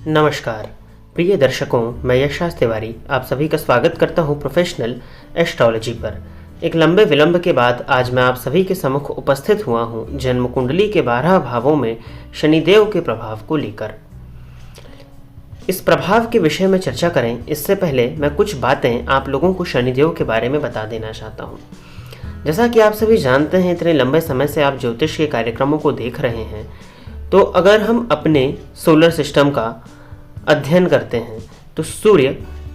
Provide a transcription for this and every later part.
नमस्कार प्रिय दर्शकों, मैं यश तिवारी आप सभी का स्वागत करता हूं प्रोफेशनल एस्ट्रोलॉजी पर। एक लंबे विलंब के बाद आज मैं आप सभी के सम्मुख उपस्थित हुआ हूं जन्म कुंडली के 12 भावों में शनिदेव के प्रभाव को लेकर। इस प्रभाव के विषय में चर्चा करें इससे पहले मैं कुछ बातें आप लोगों को शनिदेव के बारे में बता देना चाहता हूं। जैसा कि आप सभी जानते हैं, इतने लंबे समय से आप ज्योतिष के कार्यक्रमों को देख रहे हैं, तो अगर हम अपने सोलर सिस्टम का अध्ययन करते हैं तो सूर्य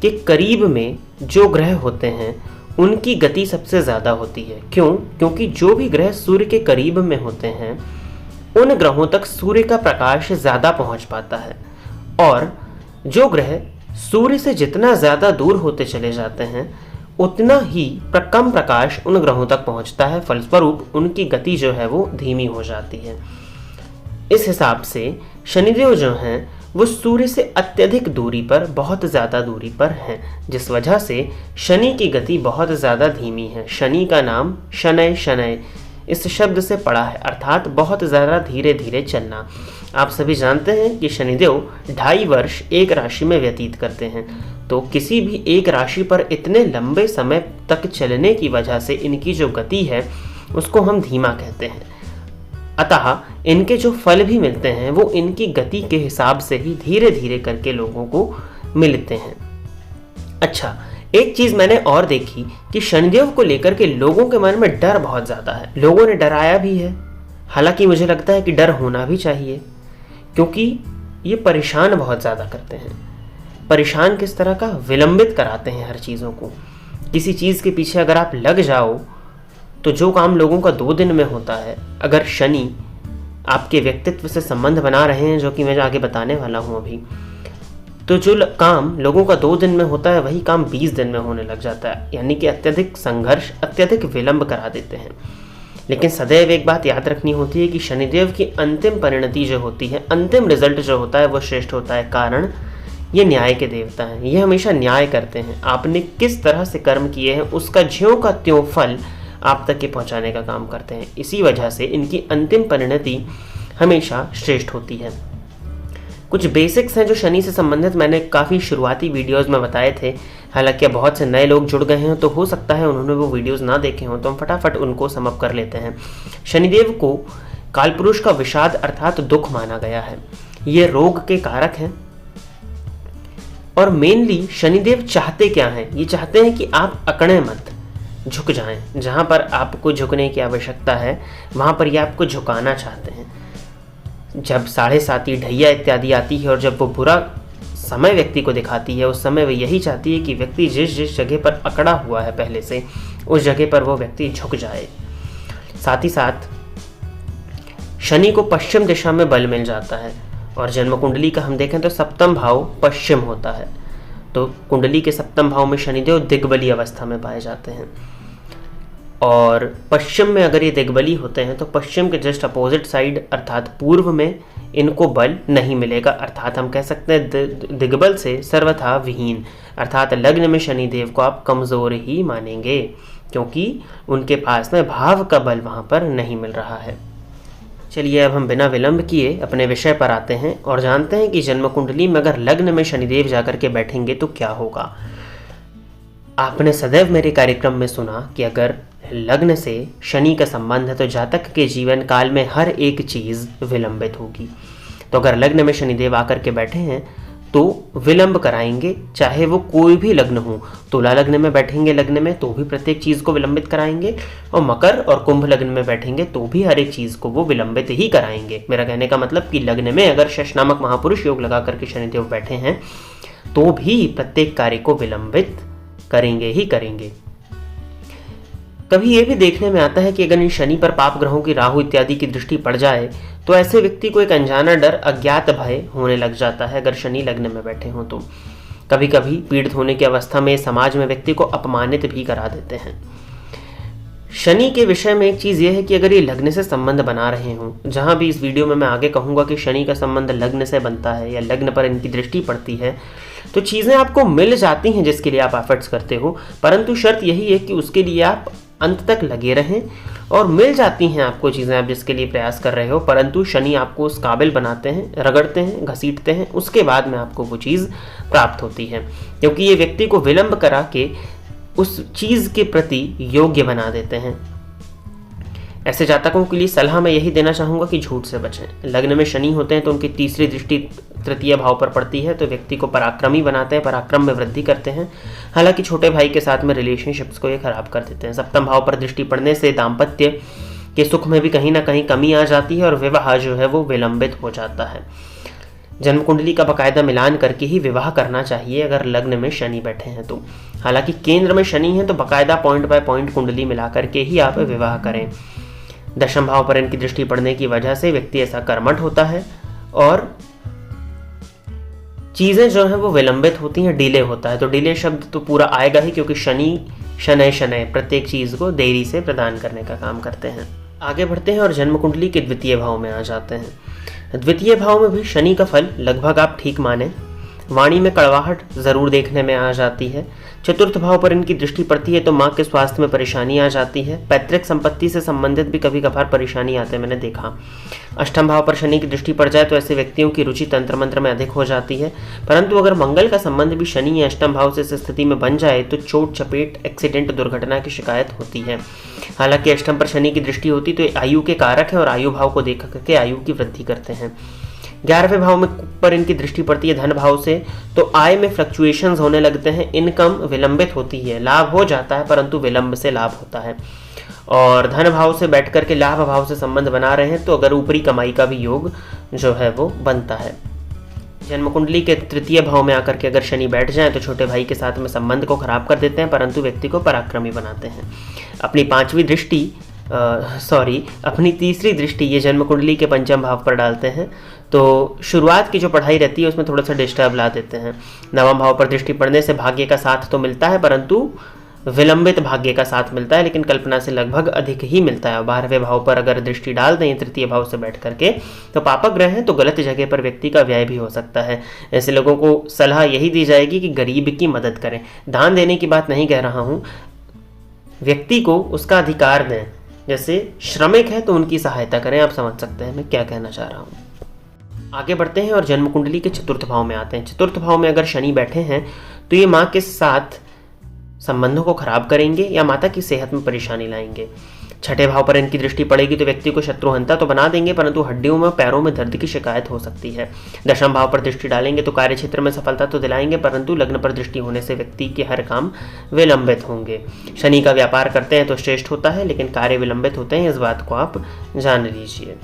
के करीब में जो ग्रह होते हैं उनकी गति सबसे ज़्यादा होती है। क्यों? क्योंकि जो भी ग्रह सूर्य के करीब में होते हैं उन ग्रहों तक सूर्य का प्रकाश ज़्यादा पहुंच पाता है, और जो ग्रह सूर्य से जितना ज़्यादा दूर होते चले जाते हैं उतना ही कम प्रकाश उन ग्रहों तक पहुंचता है। फलस्वरूप उनकी गति जो है वो धीमी हो जाती है। इस हिसाब से शनिदेव जो हैं वो सूर्य से अत्यधिक दूरी पर, बहुत ज़्यादा दूरी पर हैं, जिस वजह से शनि की गति बहुत ज़्यादा धीमी है। शनि का नाम शनय शनय इस शब्द से पड़ा है, अर्थात बहुत ज़्यादा धीरे धीरे चलना। आप सभी जानते हैं कि शनिदेव 2.5 वर्ष एक राशि में व्यतीत करते हैं, तो किसी भी एक राशि पर इतने लंबे समय तक चलने की वजह से इनकी जो गति है उसको हम धीमा कहते हैं। अतः इनके जो फल भी मिलते हैं वो इनकी गति के हिसाब से ही धीरे धीरे करके लोगों को मिलते हैं। अच्छा, एक चीज़ मैंने और देखी कि शनिदेव को लेकर के लोगों के मन में डर बहुत ज़्यादा है। लोगों ने डराया भी है, हालांकि मुझे लगता है कि डर होना भी चाहिए, क्योंकि ये परेशान बहुत ज़्यादा करते हैं। परेशान किस तरह का? विलंबित कराते हैं हर चीज़ों को। किसी चीज़ के पीछे अगर आप लग जाओ तो जो काम लोगों का 2 दिन में होता है, अगर शनि आपके व्यक्तित्व से संबंध बना रहे हैं, जो कि मैं आगे बताने वाला हूं अभी, तो जो काम लोगों का 2 दिन में होता है वही काम 20 दिन में होने लग जाता है। यानी कि अत्यधिक संघर्ष, अत्यधिक विलंब करा देते हैं। लेकिन सदैव एक बात याद रखनी होती है कि शनिदेव की अंतिम परिणति जो होती है, अंतिम रिजल्ट जो होता है वो श्रेष्ठ होता है। कारण ये न्याय के देवता हैं, ये हमेशा न्याय करते हैं। आपने किस तरह से कर्म किए हैं उसका ज्यों का त्यों फल आप तक के पहुंचाने का काम करते हैं। इसी वजह से इनकी अंतिम परिणति हमेशा श्रेष्ठ होती है। कुछ बेसिक्स हैं जो शनि से संबंधित मैंने काफ़ी शुरुआती वीडियोस में बताए थे। हालांकि अब बहुत से नए लोग जुड़ गए हैं तो हो सकता है उन्होंने वो वीडियोस ना देखे हों, तो हम फटाफट उनको सम अप कर लेते हैं। शनिदेव को कालपुरुष का विषाद अर्थात दुख माना गया है। ये रोग के कारक हैं, और मेनली शनिदेव चाहते क्या हैं? ये चाहते हैं कि आप अकड़े मत, झुक जाएं। जहाँ पर आपको झुकने की आवश्यकता है वहाँ पर ये आपको झुकाना चाहते हैं। जब 7.5 ढैया इत्यादि आती है और जब वो बुरा समय व्यक्ति को दिखाती है, उस समय वो यही चाहती है कि व्यक्ति जिस जगह पर अकड़ा हुआ है पहले से, उस जगह पर वो व्यक्ति झुक जाए। साथ ही साथ शनि को पश्चिम दिशा में बल मिल जाता है, और जन्म कुंडली का हम देखें तो सप्तम भाव पश्चिम होता है। तो कुंडली के सप्तम भाव में शनिदेव दिग्बली अवस्था में पाए जाते हैं, और पश्चिम में अगर ये दिग्बली होते हैं तो पश्चिम के जस्ट अपोजिट साइड अर्थात पूर्व में इनको बल नहीं मिलेगा। अर्थात हम कह सकते हैं दिग्बल से सर्वथा विहीन, अर्थात लग्न में शनिदेव को आप कमज़ोर ही मानेंगे, क्योंकि उनके पास में भाव का बल वहाँ पर नहीं मिल रहा है। चलिए अब हम बिना विलंब किए अपने विषय पर आते हैं और जानते हैं कि जन्म कुंडली में अगर लग्न में शनिदेव जाकर के बैठेंगे तो क्या होगा। आपने सदैव मेरे कार्यक्रम में सुना कि अगर लग्न से शनि का संबंध है तो जातक के जीवन काल में हर एक चीज़ विलंबित होगी। तो अगर लग्न में शनिदेव आकर के बैठे हैं तो विलंब कराएंगे, चाहे वो कोई भी लग्न हो। तुला लग्न में बैठेंगे लग्न में तो भी प्रत्येक चीज़ को विलंबित कराएंगे, और मकर और कुंभ लग्न में बैठेंगे तो भी हर एक चीज़ को वो विलंबित ही कराएंगे। मेरा कहने का मतलब कि लग्न में अगर शश नामक महापुरुष योग लगा करके शनिदेव बैठे हैं तो भी प्रत्येक कार्य को विलंबित करेंगे ही करेंगे। कभी ये भी देखने में आता है कि अगर इन शनि पर पाप ग्रहों की राहु इत्यादि की दृष्टि पड़ जाए तो ऐसे व्यक्ति को एक अनजाना डर, अज्ञात भय होने लग जाता है। अगर शनि लग्न में बैठे हों तो कभी कभी पीड़ित होने की अवस्था में समाज में व्यक्ति को अपमानित भी करा देते हैं। शनि के विषय में एक चीज़ यह है कि अगर ये लग्न से संबंध बना रहे हों, जहाँ भी इस वीडियो में मैं आगे कहूँगा कि शनि का संबंध लग्न से बनता है या लग्न पर इनकी दृष्टि पड़ती है, तो चीज़ें आपको मिल जाती हैं जिसके लिए आप एफर्ट्स करते हो, परंतु शर्त यही है कि उसके लिए आप अंत तक लगे रहें और मिल जाती हैं आपको चीज़ें आप जिसके लिए प्रयास कर रहे हो, परंतु शनि आपको उस काबिल बनाते हैं, रगड़ते हैं, घसीटते हैं, उसके बाद में आपको वो चीज़ प्राप्त होती है, क्योंकि ये व्यक्ति को विलंब करा के उस चीज़ के प्रति योग्य बना देते हैं। ऐसे जातकों के लिए सलाह मैं यही देना चाहूँगा कि झूठ से बचें। लग्न में शनि होते हैं तो उनकी तीसरी दृष्टि तृतीय भाव पर पड़ती है, तो व्यक्ति को पराक्रमी बनाते हैं, पराक्रम में वृद्धि करते हैं। हालांकि छोटे भाई के साथ में रिलेशनशिप्स को ये खराब कर देते हैं। सप्तम भाव पर दृष्टि पड़ने से दाम्पत्य के सुख में भी कहीं ना कहीं कमी आ जाती है और विवाह जो है वो विलंबित हो जाता है। जन्म कुंडली का बाकायदा मिलान करके ही विवाह करना चाहिए अगर लग्न में शनि बैठे हैं तो। हालांकि केंद्र में शनि है तो बाकायदा पॉइंट बाय पॉइंट कुंडली मिला करके ही आप विवाह करें। दशम भाव पर इनकी दृष्टि पड़ने की वजह से व्यक्ति ऐसा कर्मठ होता है और चीज़ें जो हैं वो विलंबित होती हैं, डिले होता है। तो डिले शब्द तो पूरा आएगा ही, क्योंकि शनि शनय शनय प्रत्येक चीज़ को देरी से प्रदान करने का काम करते हैं। आगे बढ़ते हैं और जन्म कुंडली के द्वितीय भाव में आ जाते हैं। द्वितीय भाव में भी शनि का फल लगभग आप ठीक माने। वाणी में कड़वाहट ज़रूर देखने में आ जाती है। चतुर्थ भाव पर इनकी दृष्टि पड़ती है तो माँ के स्वास्थ्य में परेशानी आ जाती है। पैतृक संपत्ति से संबंधित भी कभी कभार परेशानी आते मैंने देखा। अष्टम भाव पर शनि की दृष्टि पड़ जाए तो ऐसे व्यक्तियों की रुचि तंत्र मंत्र में अधिक हो जाती है, परंतु अगर मंगल का संबंध भी शनि या अष्टम भाव से इस स्थिति में बन जाए तो चोट चपेट एक्सीडेंट दुर्घटना की शिकायत होती है। हालांकि अष्टम पर शनि की दृष्टि होती तो आयु के कारक है और आयु भाव को देख करके आयु की वृद्धि करते हैं। 11वें भाव में पर इनकी दृष्टि पड़ती है धन भाव से, तो आय में फ्लक्चुएशंस होने लगते हैं, इनकम विलंबित होती है। लाभ हो जाता है परंतु विलंब से लाभ होता है। और धन भाव से बैठ करके लाभ भाव से संबंध बना रहे हैं तो अगर ऊपरी कमाई का भी योग जो है वो बनता है। जन्म कुंडली के तृतीय भाव में आकर के अगर शनि बैठ जाए तो छोटे भाई के साथ में संबंध को खराब कर देते हैं, परंतु व्यक्ति को पराक्रमी बनाते हैं। अपनी तीसरी दृष्टि ये जन्म कुंडली के पंचम भाव पर डालते हैं, तो शुरुआत की जो पढ़ाई रहती है उसमें थोड़ा सा डिस्टर्ब ला देते हैं। नवम भाव पर दृष्टि पड़ने से भाग्य का साथ तो मिलता है, परंतु विलंबित भाग्य का साथ मिलता है, लेकिन कल्पना से लगभग अधिक ही मिलता है। 12वें भाव पर अगर दृष्टि डाल दें तृतीय भाव से बैठ करके तो पापक ग्रह है, तो गलत जगह पर व्यक्ति का व्यय भी हो सकता है। ऐसे लोगों को सलाह यही दी जाएगी कि गरीब की मदद करें। दान देने की बात नहीं कह रहा हूँ, व्यक्ति को उसका अधिकार दें। जैसे श्रमिक है तो उनकी सहायता करें। आप समझ सकते हैं मैं क्या कहना चाह रहा हूँ। आगे बढ़ते हैं और जन्म कुंडली के चतुर्थ भाव में आते हैं। चतुर्थ भाव में अगर शनि बैठे हैं तो ये माँ के साथ संबंधों को खराब करेंगे या माता की सेहत में परेशानी लाएंगे। छठे भाव पर इनकी दृष्टि पड़ेगी तो व्यक्ति को शत्रुहंता तो बना देंगे, परंतु हड्डियों में पैरों में दर्द की शिकायत हो सकती है। दशम भाव पर दृष्टि डालेंगे तो कार्य क्षेत्र में सफलता तो दिलाएंगे, परंतु लग्न पर दृष्टि होने से व्यक्ति के हर काम विलंबित होंगे। शनि का व्यापार करते हैं तो श्रेष्ठ होता है, लेकिन कार्य विलंबित होते हैं, इस बात को आप जान लीजिए।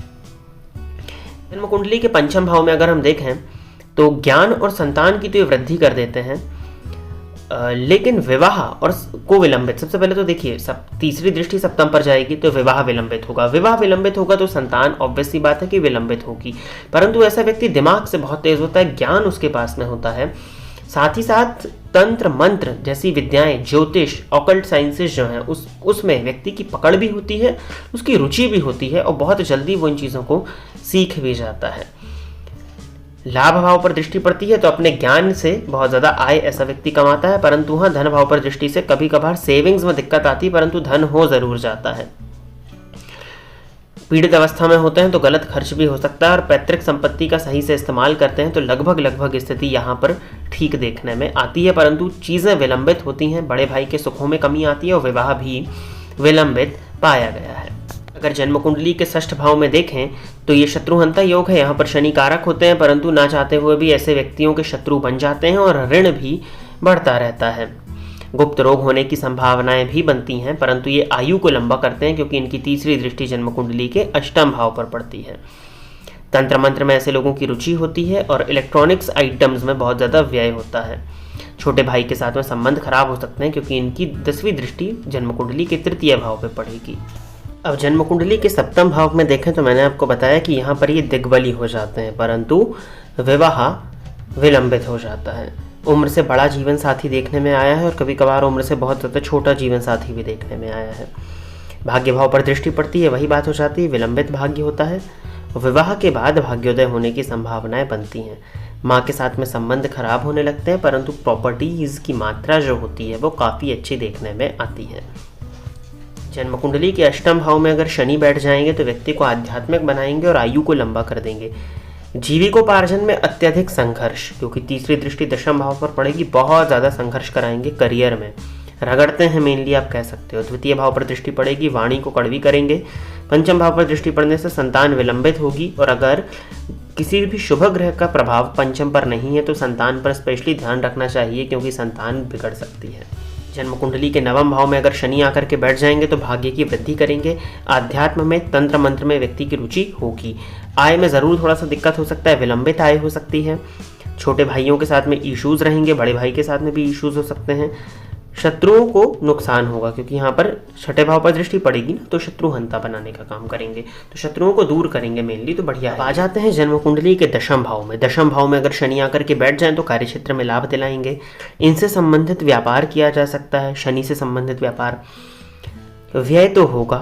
जन्म कुंडली के पंचम भाव में अगर हम देखें तो ज्ञान और संतान की तो ये वृद्धि कर देते हैं, लेकिन विवाह और को विलंबित। सबसे पहले तो देखिए तीसरी दृष्टि सप्तम पर जाएगी तो विवाह विलंबित होगा। विवाह विलंबित होगा तो संतान ऑब्वियसली बात है कि विलंबित होगी, परंतु ऐसा व्यक्ति दिमाग से बहुत तेज होता है, ज्ञान उसके पास में होता है। साथ ही साथ तंत्र मंत्र जैसी विद्याएं, ज्योतिष, ऑकल्ट साइंसेस जो हैं उसमें व्यक्ति की पकड़ भी होती है, उसकी रुचि भी होती है और बहुत जल्दी वो इन चीज़ों को सीख भी जाता है। लाभ भाव पर दृष्टि पड़ती है तो अपने ज्ञान से बहुत ज़्यादा आय ऐसा व्यक्ति कमाता है, परंतु हाँ धन भाव पर दृष्टि से कभी कभार सेविंग्स में दिक्कत आती है, परंतु धन हो ज़रूर जाता है। पीड़ित अवस्था में होते हैं तो गलत खर्च भी हो सकता है, और पैतृक संपत्ति का सही से इस्तेमाल करते हैं तो लगभग स्थिति यहाँ पर ठीक देखने में आती है, परंतु चीज़ें विलंबित होती हैं। बड़े भाई के सुखों में कमी आती है और विवाह भी विलंबित पाया गया है। अगर जन्म कुंडली के षष्ठ भाव में देखें तो ये शत्रुहंता योग है। यहाँ पर शनि कारक होते हैं, परंतु ना चाहते हुए भी ऐसे व्यक्तियों के शत्रु बन जाते हैं और ऋण भी बढ़ता रहता है। गुप्त रोग होने की संभावनाएं भी बनती हैं, परंतु ये आयु को लंबा करते हैं क्योंकि इनकी तीसरी दृष्टि जन्म कुंडली के अष्टम भाव पर पड़ती है। तंत्र मंत्र में ऐसे लोगों की रुचि होती है और इलेक्ट्रॉनिक्स आइटम्स में बहुत ज़्यादा व्यय होता है। छोटे भाई के साथ में संबंध खराब हो सकते हैं क्योंकि इनकी 10वीं दृष्टि जन्म कुंडली के तृतीय भाव पर पड़ेगी। अब जन्म कुंडली के सप्तम भाव में देखें तो मैंने आपको बताया कि यहाँ पर ये दिग्बली हो जाते हैं, परंतु विवाह विलंबित हो जाता है। उम्र से बड़ा जीवन साथी देखने में आया है और कभी कभार उम्र से बहुत ज़्यादा छोटा जीवन साथी भी देखने में आया है। भाग्य भाव पर दृष्टि पड़ती है, वही बात हो जाती है, विलंबित भाग्य होता है। विवाह के बाद भाग्योदय होने की संभावनाएं बनती हैं। माँ के साथ में संबंध खराब होने लगते हैं, परंतु प्रॉपर्टीज़ की मात्रा जो होती है वो काफ़ी अच्छी देखने में आती है। जन्म कुंडली के अष्टम भाव में अगर शनि बैठ जाएंगे तो व्यक्ति को आध्यात्मिक बनाएंगे और आयु को लंबा कर देंगे। जीविकोपार्जन में अत्यधिक संघर्ष, क्योंकि तीसरी दृष्टि दशम भाव पर पड़ेगी, बहुत ज़्यादा संघर्ष कराएंगे। करियर में रगड़ते हैं मेनली आप कह सकते हो। द्वितीय भाव पर दृष्टि पड़ेगी, वाणी को कड़वी करेंगे। पंचम भाव पर दृष्टि पड़ने से संतान विलंबित होगी, और अगर किसी भी शुभ ग्रह का प्रभाव पंचम पर नहीं है तो संतान पर स्पेशली ध्यान रखना चाहिए, क्योंकि संतान बिगड़ सकती है। जन्म कुंडली के नवम भाव में अगर शनि आकर के बैठ जाएंगे तो भाग्य की वृद्धि करेंगे। आध्यात्म में, तंत्र मंत्र में व्यक्ति की रुचि होगी। आय में ज़रूर थोड़ा सा दिक्कत हो सकता है, विलंबित आय हो सकती है। छोटे भाइयों के साथ में इश्यूज़ रहेंगे, बड़े भाई के साथ में भी इश्यूज़ हो सकते हैं। शत्रुओं को नुकसान होगा, क्योंकि यहाँ पर छठे भाव पर दृष्टि पड़ेगी ना, तो शत्रु हंता बनाने का काम करेंगे, तो शत्रुओं को दूर करेंगे मेनली, तो बढ़िया है। आ जाते हैं जन्म कुंडली के दशम भाव में। दशम भाव में अगर शनि आकर के बैठ जाएं तो कार्य क्षेत्र में लाभ दिलाएंगे। इनसे संबंधित व्यापार किया जा सकता है। शनि से संबंधित व्यापार, व्यय तो होगा।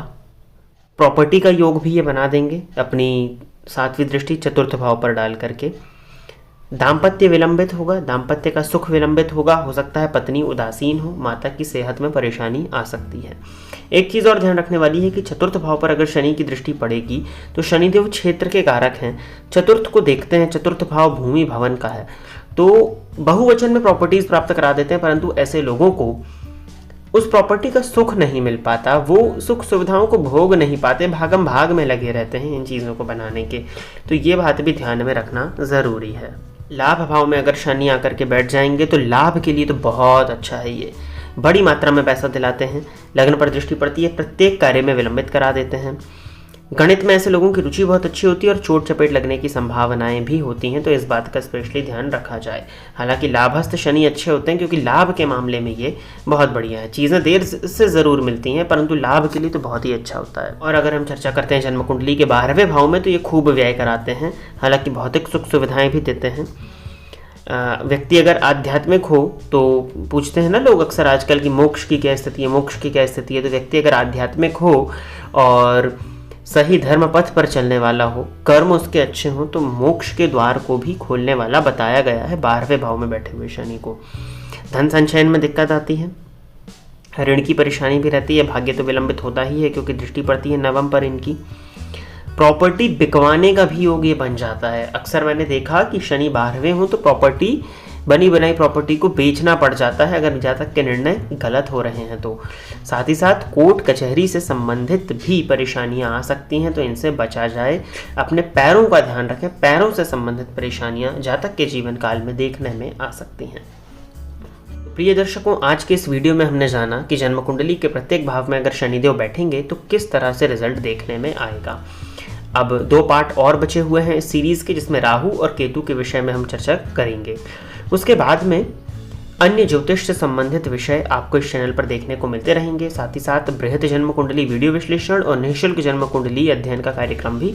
प्रॉपर्टी का योग भी ये बना देंगे अपनी सातवीं दृष्टि चतुर्थ भाव पर डाल करके। दाम्पत्य विलंबित होगा, दाम्पत्य का सुख विलंबित होगा। हो सकता है पत्नी उदासीन हो, माता की सेहत में परेशानी आ सकती है। एक चीज़ और ध्यान रखने वाली है कि चतुर्थ भाव पर अगर शनि की दृष्टि पड़ेगी तो शनिदेव क्षेत्र के कारक हैं, चतुर्थ को देखते हैं। चतुर्थ भाव भूमि भवन का है, तो बहुवचन में प्रॉपर्टीज प्राप्त करा देते हैं, परंतु ऐसे लोगों को उस प्रॉपर्टी का सुख नहीं मिल पाता, वो सुख सुविधाओं को भोग नहीं पाते, भागम भाग में लगे रहते हैं इन चीज़ों को बनाने के। तो ये बात भी ध्यान में रखना ज़रूरी है। लाभ भाव में अगर शनि आकर के बैठ जाएंगे तो लाभ के लिए तो बहुत अच्छा है। ये बड़ी मात्रा में पैसा दिलाते हैं। लग्न पर दृष्टि पड़ती है, प्रत्येक कार्य में विलंबित करा देते हैं। गणित में ऐसे लोगों की रुचि बहुत अच्छी होती है और चोट चपेट लगने की संभावनाएं भी होती हैं, तो इस बात का स्पेशली ध्यान रखा जाए। हालांकि लाभस्थ शनि अच्छे होते हैं, क्योंकि लाभ के मामले में ये बहुत बढ़िया है। चीज़ें देर से ज़रूर मिलती हैं, परंतु लाभ के लिए तो बहुत ही अच्छा होता है। और अगर हम चर्चा करते हैं जन्म कुंडली के 12वें भाव में, तो ये खूब व्यय कराते हैं। हालांकि भौतिक सुख सुविधाएँ भी देते हैं। व्यक्ति अगर आध्यात्मिक हो तो पूछते हैं ना लोग अक्सर आजकल की मोक्ष की क्या स्थिति है, मोक्ष की क्या स्थिति है। तो व्यक्ति अगर आध्यात्मिक हो और सही धर्म पथ पर चलने वाला हो, कर्म उसके अच्छे हों, तो मोक्ष के द्वार को भी खोलने वाला बताया गया है 12वें भाव में बैठे हुए शनि को। धन संचयन में दिक्कत आती है, ऋण की परेशानी भी रहती है। भाग्य तो विलंबित होता ही है, क्योंकि दृष्टि पड़ती है नवम पर इनकी। प्रॉपर्टी बिकवाने का भी योग ये बन जाता है। अक्सर मैंने देखा कि शनि 12वें हो तो प्रॉपर्टी, बनी बनाई प्रॉपर्टी को बेचना पड़ जाता है, अगर जातक के निर्णय गलत हो रहे हैं तो। साथ ही साथ कोर्ट कचहरी से संबंधित भी परेशानियां आ सकती हैं, तो इनसे बचा जाए। अपने पैरों का ध्यान रखें, पैरों से संबंधित परेशानियां जातक के जीवन काल में देखने में आ सकती हैं। प्रिय दर्शकों, आज के इस वीडियो में हमने जाना कि जन्म कुंडली के प्रत्येक भाव में अगर शनिदेव बैठेंगे तो किस तरह से रिजल्ट देखने में आएगा। अब 2 पार्ट और बचे हुए हैं इस सीरीज़ के, जिसमें राहु और केतु के विषय में हम चर्चा करेंगे। उसके बाद में अन्य ज्योतिष से संबंधित विषय आपको इस चैनल पर देखने को मिलते रहेंगे। साथ ही साथ बृहत जन्म कुंडली वीडियो विश्लेषण और निःशुल्क जन्म कुंडली अध्ययन का कार्यक्रम भी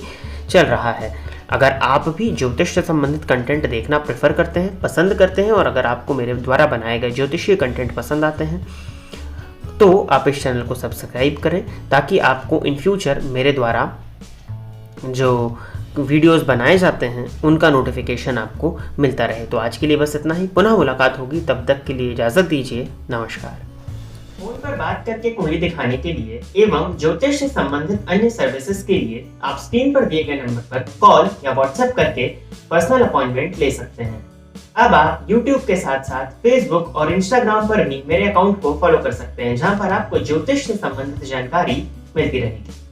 चल रहा है। अगर आप भी ज्योतिष से संबंधित कंटेंट देखना प्रेफर करते हैं, पसंद करते हैं, और अगर आपको मेरे द्वारा बनाए गए ज्योतिषीय कंटेंट पसंद आते हैं, तो आप इस चैनल को सब्सक्राइब करें, ताकि आपको इन फ्यूचर मेरे द्वारा जो वीडियोस बनाए जाते हैं उनका नोटिफिकेशन आपको मिलता रहे। तो आज के लिए बस इतना ही। पुनः मुलाकात होगी, तब तक के लिए इजाज़त दीजिए। नमस्कार। फोन पर बात करके कुंडली दिखाने के लिए एवं ज्योतिष से संबंधित अन्य सर्विसेज के लिए आप स्क्रीन पर दिए गए नंबर पर कॉल या व्हाट्सएप करके पर्सनल अपॉइंटमेंट ले सकते हैं। अब आप YouTube के साथ साथ Facebook और Instagram पर भी मेरे अकाउंट को फॉलो कर सकते हैं, जहां पर आपको ज्योतिष से संबंधित जानकारी मिलती रहेगी।